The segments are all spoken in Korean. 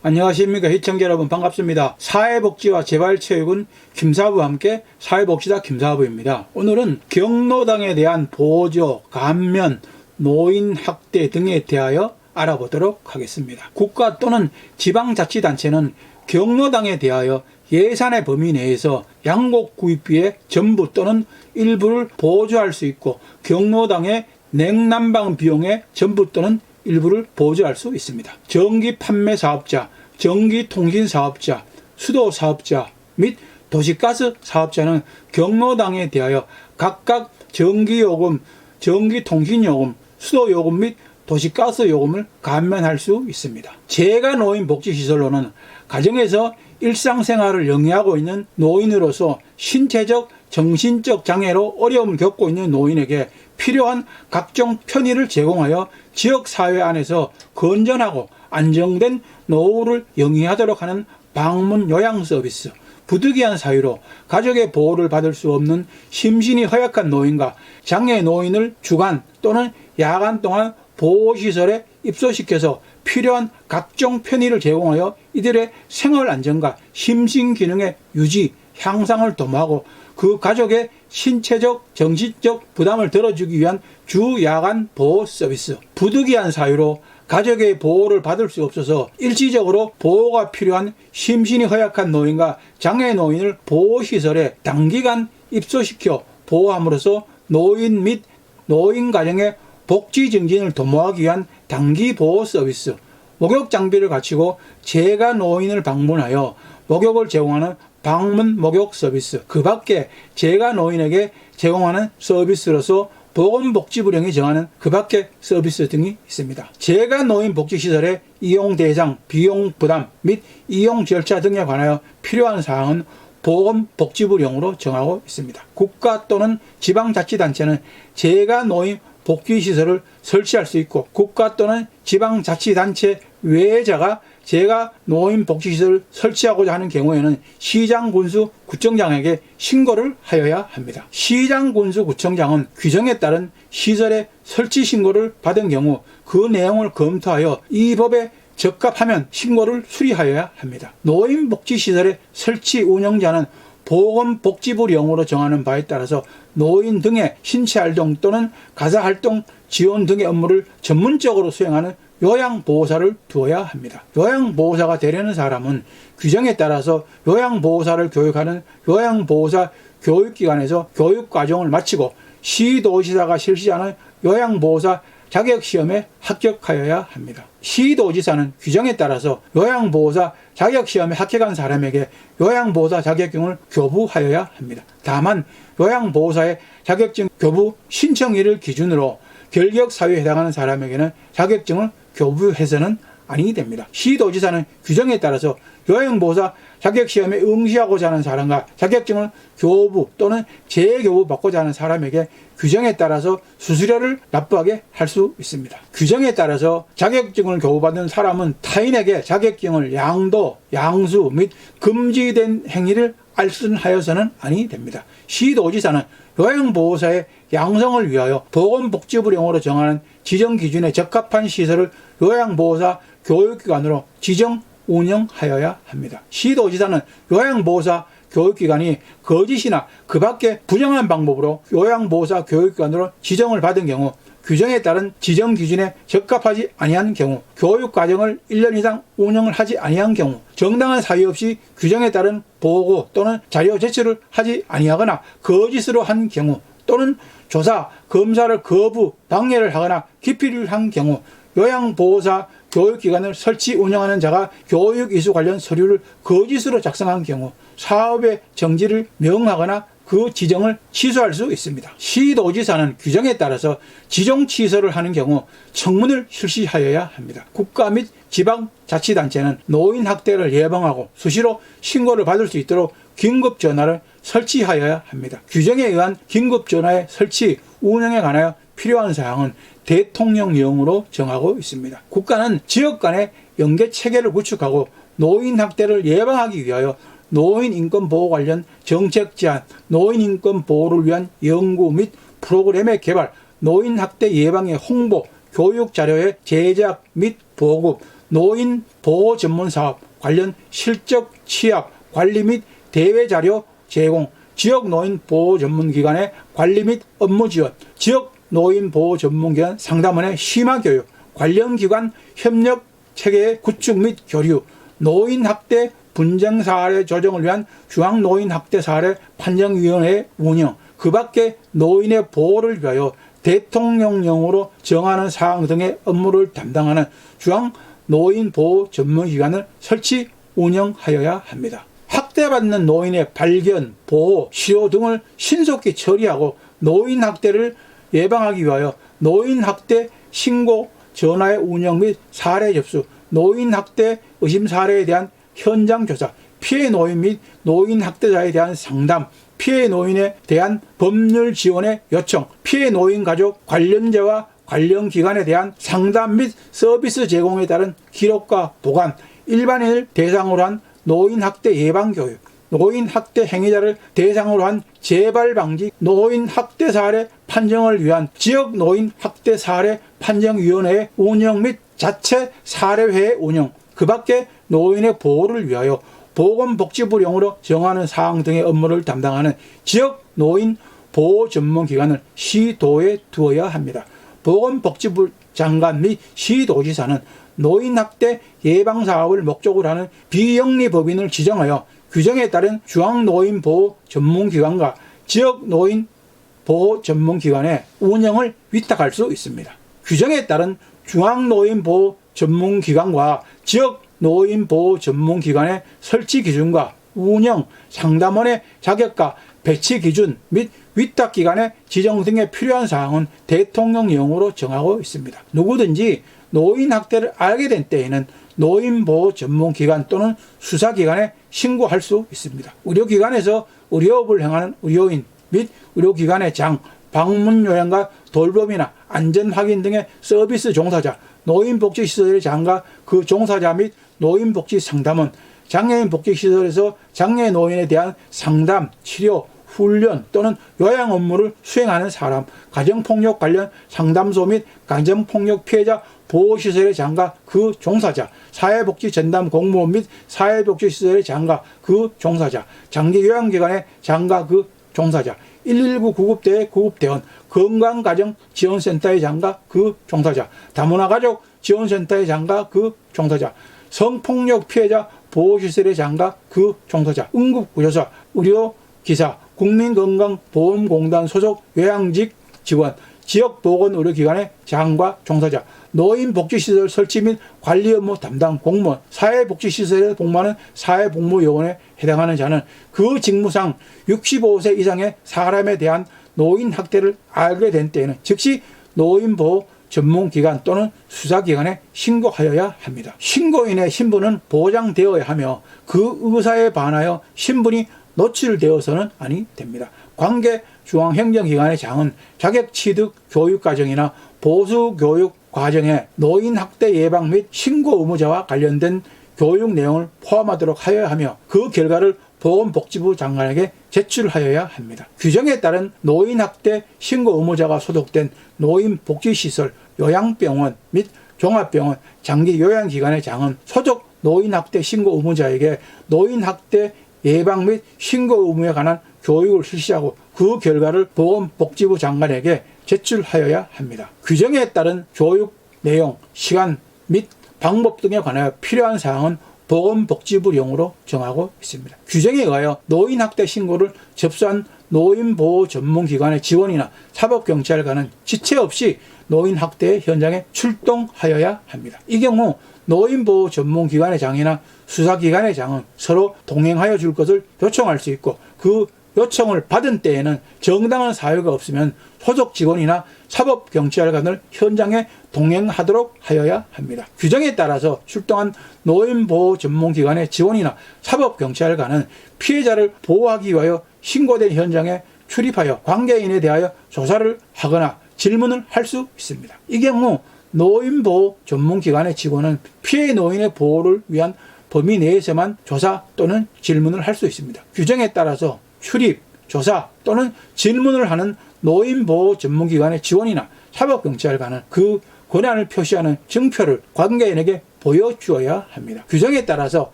안녕하십니까 시청자 여러분, 반갑습니다. 사회복지와 재발체육은 김사부와 함께 사회복지다 김사부입니다. 오늘은 경로당에 대한 보조, 감면, 노인학대 등에 대하여 알아보도록 하겠습니다. 국가 또는 지방자치단체는 경로당에 대하여 예산의 범위 내에서 양곡 구입비의 전부 또는 일부를 보조할 수 있고, 경로당의 냉난방 비용의 전부 또는 일부를 보조할 수 있습니다. 전기 판매 사업자, 전기 통신 사업자, 수도 사업자 및 도시가스 사업자는 경로당에 대하여 각각 전기요금, 전기통신요금, 수도요금 및 도시가스 요금을 감면할 수 있습니다. 재가노인 복지시설로는 가정에서 일상생활을 영위하고 있는 노인으로서 신체적, 정신적 장애로 어려움을 겪고 있는 노인에게 필요한 각종 편의를 제공하여 지역사회 안에서 건전하고 안정된 노후를 영위하도록 하는 방문 요양 서비스, 부득이한 사유로 가족의 보호를 받을 수 없는 심신이 허약한 노인과 장애 노인을 주간 또는 야간 동안 보호시설에 입소시켜서 필요한 각종 편의를 제공하여 이들의 생활 안정과 심신 기능의 유지, 향상을 도모하고 그 가족의 신체적, 정신적 부담을 덜어주기 위한 주야간 보호 서비스, 부득이한 사유로 가족의 보호를 받을 수 없어서 일시적으로 보호가 필요한 심신이 허약한 노인과 장애 노인을 보호시설에 단기간 입소시켜 보호함으로써 노인 및 노인 가정의 복지 증진을 도모하기 위한 단기 보호 서비스, 목욕 장비를 갖추고 재가 노인을 방문하여 목욕을 제공하는 방문 목욕 서비스, 그 밖에 재가 노인에게 제공하는 서비스로서 보건복지부령이 정하는 그 밖의 서비스 등이 있습니다. 재가 노인 복지시설의 이용 대상, 비용 부담 및 이용 절차 등에 관하여 필요한 사항은 보건복지부령으로 정하고 있습니다. 국가 또는 지방자치단체는 재가 노인 복지시설을 설치할 수 있고, 국가 또는 지방자치단체 외자가 재가 노인 복지시설을 설치하고자 하는 경우에는 시장, 군수, 구청장에게 신고를 하여야 합니다. 시장, 군수, 구청장은 규정에 따른 시설의 설치 신고를 받은 경우 그 내용을 검토하여 이 법에 적합하면 신고를 수리하여야 합니다. 노인 복지시설의 설치 운영자는 보건복지부령으로 정하는 바에 따라서 노인 등의 신체활동 또는 가사활동 지원 등의 업무를 전문적으로 수행하는 요양보호사를 두어야 합니다. 요양보호사가 되려는 사람은 규정에 따라서 요양보호사를 교육하는 요양보호사 교육기관에서 교육과정을 마치고 시도지사가 실시하는 요양보호사 자격시험에 합격하여야 합니다. 시도지사는 규정에 따라서 요양보호사 자격시험에 합격한 사람에게 요양보호사 자격증을 교부하여야 합니다. 다만 요양보호사의 자격증 교부 신청일을 기준으로 결격사유에 해당하는 사람에게는 자격증을 교부해서는 아니 됩니다. 시도지사는 규정에 따라서 요양보호사 자격시험에 응시하고자 하는 사람과 자격증을 교부 또는 재교부 받고자 하는 사람에게 규정에 따라서 수수료를 납부하게 할 수 있습니다. 규정에 따라서 자격증을 교부받는 사람은 타인에게 자격증을 양도, 양수 및 금지된 행위를 알선하여서는 아니 됩니다. 시도지사는 요양보호사의 양성을 위하여 보건복지부령으로 정하는 지정기준에 적합한 시설을 요양보호사 교육기관으로 지정 운영하여야 합니다. 시도지사는 요양보호사 교육기관이 거짓이나 그 밖에 부정한 방법으로 요양보호사 교육기관으로 지정을 받은 경우, 규정에 따른 지정 기준에 적합하지 아니한 경우, 교육과정을 1년 이상 운영을 하지 아니한 경우, 정당한 사유 없이 규정에 따른 보고 또는 자료 제출을 하지 아니하거나 거짓으로 한 경우, 또는 조사, 검사를 거부, 방해를 하거나 기피를 한 경우, 요양보호사 교육기관을 설치 운영하는 자가 교육 이수 관련 서류를 거짓으로 작성한 경우 사업의 정지를 명하거나 그 지정을 취소할 수 있습니다. 시도지사는 규정에 따라서 지정 취소를 하는 경우 청문을 실시하여야 합니다. 국가 및 지방자치단체는 노인 학대를 예방하고 수시로 신고를 받을 수 있도록 긴급전화를 설치하여야 합니다. 규정에 의한 긴급전화의 설치, 운영에 관하여 필요한 사항은 대통령령으로 정하고 있습니다. 국가는 지역 간의 연계체계를 구축하고 노인 학대를 예방하기 위하여 노인인권보호 관련 정책 제안, 노인인권보호를 위한 연구 및 프로그램의 개발, 노인학대 예방의 홍보, 교육자료의 제작 및 보급, 노인 보호 전문 사업 관련 실적 취합 관리 및 대외 자료 제공, 지역 노인 보호 전문 기관의 관리 및 업무 지원, 지역 노인 보호 전문 기관 상담원의 심화 교육, 관련 기관 협력 체계의 구축 및 교류, 노인 학대 분쟁 사례 조정을 위한 중앙 노인 학대 사례 판정위원회 운영, 그 밖에 노인의 보호를 위하여 대통령령으로 정하는 사항 등의 업무를 담당하는 중앙 노인 보호 전문 기관을 설치 운영하여야 합니다. 학대받는 노인의 발견, 보호, 치료 등을 신속히 처리하고 노인 학대를 예방하기 위하여 노인 학대 신고 전화의 운영 및 사례 접수, 노인 학대 의심 사례에 대한 현장 조사, 피해 노인 및 노인 학대자에 대한 상담, 피해 노인에 대한 법률 지원의 요청, 피해 노인 가족 관련자와 관련 기관에 대한 상담 및 서비스 제공에 따른 기록과 보관, 일반인을 대상으로 한 노인 학대 예방 교육, 노인 학대 행위자를 대상으로 한 재발 방지 노인 학대 사례 판정을 위한 지역 노인 학대 사례 판정위원회의 운영 및 자체 사례회의 운영, 그 밖에 노인의 보호를 위하여 보건복지부령으로 정하는 사항 등의 업무를 담당하는 지역 노인 보호 전문 기관을 시도에 두어야 합니다. 보건복지부 장관 및 시도지사는 노인학대 예방사업을 목적으로 하는 비영리법인을 지정하여 규정에 따른 중앙노인보호 전문기관과 지역노인보호 전문기관의 운영을 위탁할 수 있습니다. 규정에 따른 중앙노인보호 전문기관과 지역노인보호 전문기관의 설치 기준과 운영, 상담원의 자격과 배치 기준 및 위탁기관의 지정 등에 필요한 사항은 대통령령으로 정하고 있습니다. 누구든지 노인학대를 알게 된 때에는 노인보호 전문기관 또는 수사기관에 신고할 수 있습니다. 의료기관에서 의료업을 행하는 의료인 및 의료기관의 장, 방문요양과 돌봄이나 안전확인 등의 서비스 종사자, 노인복지시설의 장과 그 종사자 및 노인복지상담원, 장애인 복지시설에서 장애 노인에 대한 상담, 치료, 훈련 또는 요양 업무를 수행하는 사람, 가정폭력 관련 상담소 및 가정폭력 피해자 보호시설의 장과 그 종사자, 사회복지전담 공무원 및 사회복지시설의 장과 그 종사자, 장기요양기관의 장과 그 종사자, 119 구급대의 구급대원, 건강가정지원센터의 장과 그 종사자, 다문화가족 지원센터의 장과 그 종사자, 성폭력 피해자 보호시설의 장과 그 종사자, 응급구조사, 의료기사, 국민건강보험공단 소속 요양직 직원, 지역보건의료기관의 장과 종사자, 노인복지시설 설치 및 관리 업무 담당 공무원, 사회복지시설에 복무하는 사회복무요원에 해당하는 자는 그 직무상 65세 이상의 사람에 대한 노인학대를 알게 된 때에는 즉시 노인보호 전문기관 또는 수사기관에 신고하여야 합니다. 신고인의 신분은 보장되어야 하며 그 의사에 반하여 신분이 노출되어서는 아니 됩니다. 관계 중앙행정기관의 장은 자격취득 교육과정이나 보수교육 과정에 노인학대 예방 및 신고 의무자와 관련된 교육 내용을 포함하도록 하여야 하며 그 결과를 보건복지부 장관에게 제출하여야 합니다. 규정에 따른 노인학대 신고 의무자가 소속된 노인복지시설, 요양병원 및 종합병원, 장기요양기관의 장은 소속 노인학대 신고 의무자에게 노인학대 예방 및 신고 의무에 관한 교육을 실시하고 그 결과를 보건복지부 장관에게 제출하여야 합니다. 규정에 따른 교육 내용, 시간 및 방법 등에 관하여 필요한 사항은 보건복지부령으로 정하고 있습니다. 규정에 의하여 노인학대 신고를 접수한 노인보호 전문기관의 직원이나 사법경찰관은 지체 없이 노인학대 현장에 출동하여야 합니다. 이 경우 노인보호 전문기관의 장이나 수사기관의 장은 서로 동행하여 줄 것을 요청할 수 있고 그 요청을 받은 때에는 정당한 사유가 없으면 소속 직원이나 사법경찰관을 현장에 동행하도록 하여야 합니다. 규정에 따라서 출동한 노인보호 전문기관의 직원이나 사법경찰관은 피해자를 보호하기 위하여 신고된 현장에 출입하여 관계인에 대하여 조사를 하거나 질문을 할 수 있습니다. 이 경우 노인보호 전문기관의 직원은 피해 노인의 보호를 위한 범위 내에서만 조사 또는 질문을 할 수 있습니다. 규정에 따라서 출입, 조사 또는 질문을 하는 노인보호 전문기관의 직원이나 사법경찰관은 그 권한을 표시하는 증표를 관계인에게 보여주어야 합니다. 규정에 따라서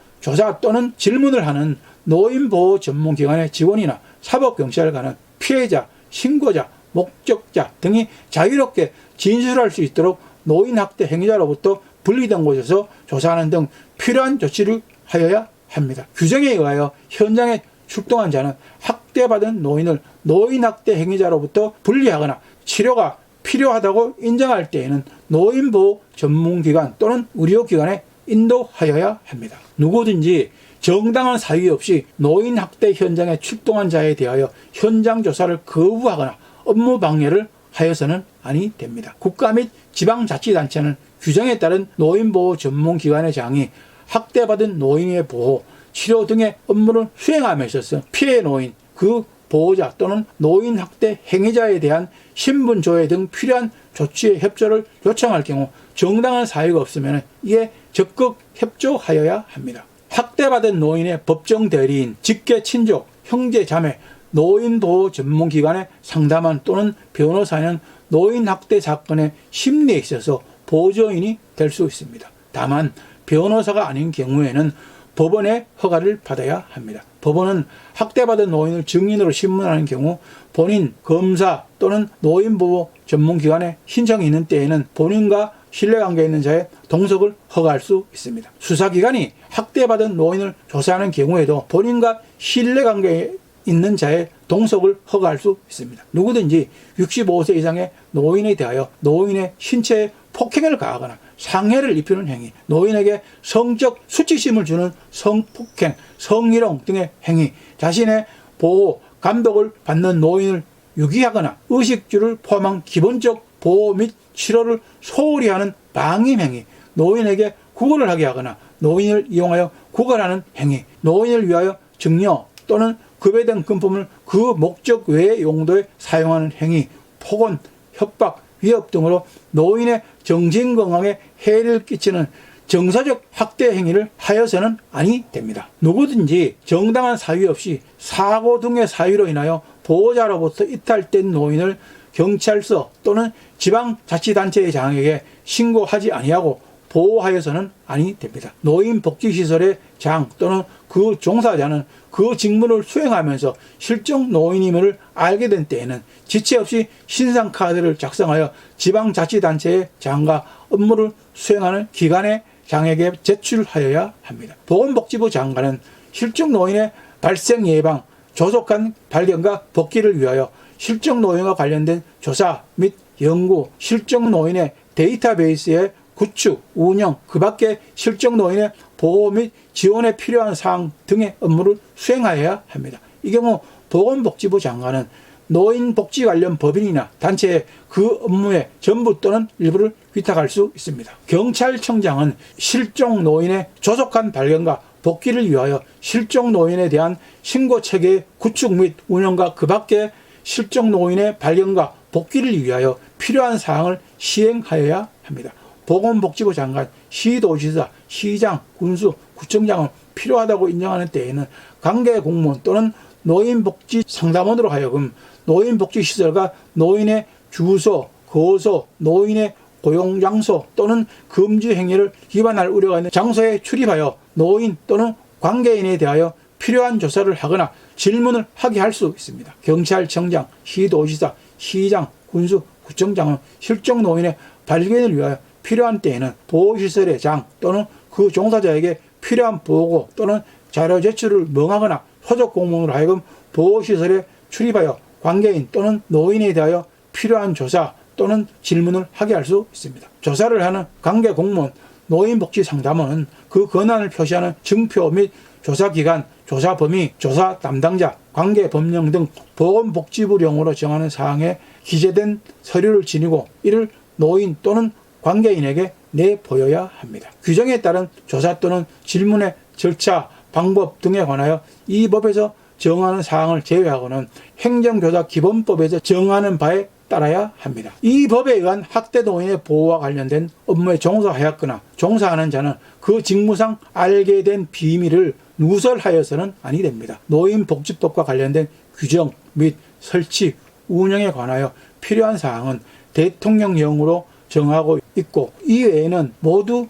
조사 또는 질문을 하는 노인보호 전문기관의 직원이나 사법경찰관은 피해자, 신고자, 목적자 등이 자유롭게 진술할 수 있도록 노인학대 행위자로부터 분리된 곳에서 조사하는 등 필요한 조치를 하여야 합니다. 규정에 의하여 현장에 출동한 자는 학대받은 노인을 노인학대 행위자로부터 분리하거나 치료가 필요하다고 인정할 때에는 노인보호 전문기관 또는 의료기관에 인도하여야 합니다. 누구든지 정당한 사유 없이 노인학대 현장에 출동한 자에 대하여 현장 조사를 거부하거나 업무 방해를 하여서는 아니 됩니다. 국가 및 지방자치단체는 규정에 따른 노인보호 전문기관의 장이 학대받은 노인의 보호, 치료 등의 업무를 수행함에 있어서 피해 노인, 그 보호자 또는 노인학대 행위자에 대한 신분조회 등 필요한 조치의 협조를 요청할 경우 정당한 사유가 없으면 이에 적극 협조하여야 합니다. 학대받은 노인의 법정 대리인, 직계 친족, 형제 자매, 노인보호 전문기관의 상담원 또는 변호사는 노인학대 사건의 심리에 있어서 보조인이 될 수 있습니다. 다만 변호사가 아닌 경우에는 법원의 허가를 받아야 합니다. 법원은 학대받은 노인을 증인으로 신문하는 경우 본인, 검사 또는 노인보호 전문기관에 신청이 있는 때에는 본인과 신뢰관계에 있는 자의 동석을 허가할 수 있습니다. 수사기관이 학대받은 노인을 조사하는 경우에도 본인과 신뢰관계에 있는 자의 동석을 허가할 수 있습니다. 누구든지 65세 이상의 노인에 대하여 노인의 신체에 폭행을 가하거나 상해를 입히는 행위, 노인에게 성적 수치심을 주는 성폭행, 성희롱 등의 행위, 자신의 보호, 감독을 받는 노인을 유기하거나 의식주를 포함한 기본적 보호 및 치료를 소홀히 하는 방임 행위, 노인에게 구걸을 하게 하거나 노인을 이용하여 구걸하는 행위, 노인을 위하여 증여 또는 급여된 금품을 그 목적 외의 용도에 사용하는 행위, 폭언, 협박, 위협 등으로 노인의 정신건강에 해를 끼치는 정사적 학대 행위를 하여서는 아니 됩니다. 누구든지 정당한 사유 없이 사고 등의 사유로 인하여 보호자로부터 이탈된 노인을 경찰서 또는 지방자치단체의 장에게 신고하지 아니하고 보호하여서는 아니 됩니다. 노인복지시설의 장 또는 그 종사자는 그 직무를 수행하면서 실종 노인임을 알게 된 때에는 지체 없이 신상카드를 작성하여 지방자치단체의 장과 업무를 수행하는 기관의 장에게 제출하여야 합니다. 보건복지부 장관은 실종 노인의 발생 예방, 조속한 발견과 복귀를 위하여 실종 노인과 관련된 조사 및 연구, 실종 노인의 데이터베이스의 구축, 운영, 그 밖에 실종 노인의 보호 및 지원에 필요한 사항 등의 업무를 수행하여야 합니다. 이 경우 보건복지부 장관은 노인복지 관련 법인이나 단체에 그 업무의 전부 또는 일부를 위탁할 수 있습니다. 경찰청장은 실종 노인의 조속한 발견과 복귀를 위하여 실종 노인에 대한 신고체계의 구축 및 운영과 그 밖에 실종 노인의 발견과 복귀를 위하여 필요한 사항을 시행하여야 합니다. 보건복지부 장관, 시도지사, 시장, 군수, 구청장은 필요하다고 인정하는 때에는 관계 공무원 또는 노인복지 상담원으로 하여금 노인복지시설과 노인의 주소, 거소, 노인의 고용장소 또는 금지 행위를 위반할 우려가 있는 장소에 출입하여 노인 또는 관계인에 대하여 필요한 조사를 하거나 질문을 하게 할 수 있습니다. 경찰청장, 시도지사, 시장, 군수, 구청장은 실종 노인의 발견을 위하여 필요한 때에는 보호시설의 장 또는 그 종사자에게 필요한 보고 또는 자료 제출을 명하거나 소속 공무원으로 하여금 보호시설에 출입하여 관계인 또는 노인에 대하여 필요한 조사 또는 질문을 하게 할 수 있습니다. 조사를 하는 관계 공무원, 노인복지상담원은 그 권한을 표시하는 증표 및 조사기간, 조사 범위, 조사 담당자, 관계 법령 등 보건복지부령으로 정하는 사항에 기재된 서류를 지니고 이를 노인 또는 관계인에게 내보여야 합니다. 규정에 따른 조사 또는 질문의 절차, 방법 등에 관하여 이 법에서 정하는 사항을 제외하고는 행정조사기본법에서 정하는 바에 따라야 합니다. 이 법에 의한 학대 노인의 보호와 관련된 업무에 종사하였거나 종사하는 자는 그 직무상 알게 된 비밀을 누설하여서는 아니 됩니다. 노인복지법과 관련된 규정 및 설치, 운영에 관하여 필요한 사항은 대통령령으로 정하고 있고 이 외에는 모두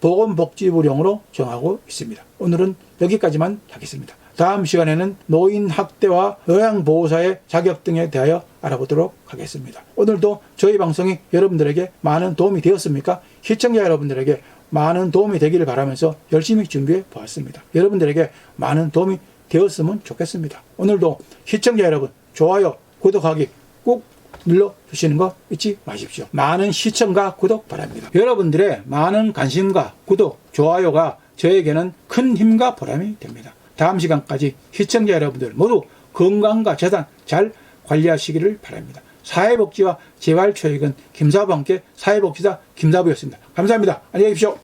보건복지부령으로 정하고 있습니다. 오늘은 여기까지만 하겠습니다. 다음 시간에는 노인 학대와 요양보호사의 자격 등에 대하여 알아보도록 하겠습니다. 오늘도 저희 방송이 여러분들에게 많은 도움이 되었습니까? 시청자 여러분들에게 많은 도움이 되기를 바라면서 열심히 준비해 보았습니다. 여러분들에게 많은 도움이 되었으면 좋겠습니다. 오늘도 시청자 여러분, 좋아요, 구독하기 꼭 눌러주시는 거 잊지 마십시오. 많은 시청과 구독 바랍니다. 여러분들의 많은 관심과 구독, 좋아요가 저에게는 큰 힘과 보람이 됩니다. 다음 시간까지 시청자 여러분들 모두 건강과 재산 잘 관리하시기를 바랍니다. 사회복지와 재활초익은 김사부와 함께 사회복지사 김사부였습니다. 감사합니다. 안녕히 계십시오.